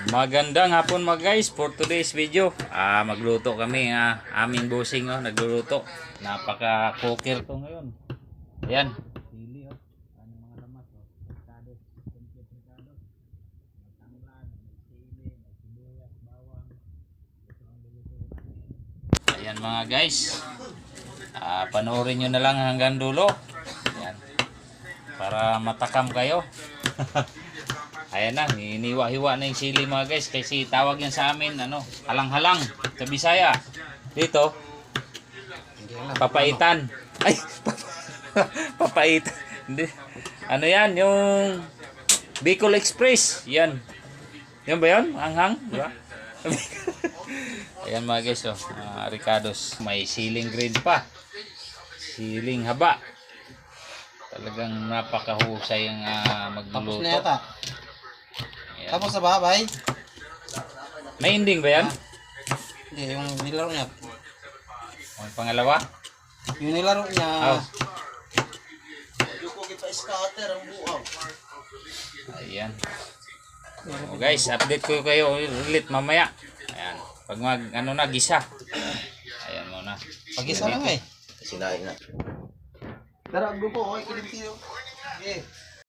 Magandang hapon mga guys for today's video. Magluto kami, aming bossing nagluluto. Napaka cooker to ngayon. Ayan. Sili ano mga lamas Ricado, complete Ricado. May tanglad, may sili, may sibuyas, bawang. Ito ang luluto namin. Ayan mga guys. Panoorin nyo na lang hanggang dulo. Ayan. Para matakam kayo. Ayan na, hiniwa-hiwa na yung sili mga guys. Kasi tawag yan sa amin, halang-halang sa Bisaya. Dito, papaitan. Ay, papaitan. Hindi. Ano yan, yung Bicol Express. Yan. Yan ba yan? Anghang? Diba? Ayan mga guys, Ricados. May siling green pa. Siling haba. Talagang napakahusay ang magluluto. Tapos na yata. Ayan. Tapos na ba, bay? May ending ba yan? Hindi, yung nilaro niya. Ang pangalawa? Yung nilaro niya. Oh. Ayan. Oh, guys, update ko kayo ulit mamaya. Ayan. Pag gisa. Ayan muna. Pag-isa lang eh. Sinain na. Dara, grupo, okay, kilim-kilim. Okay.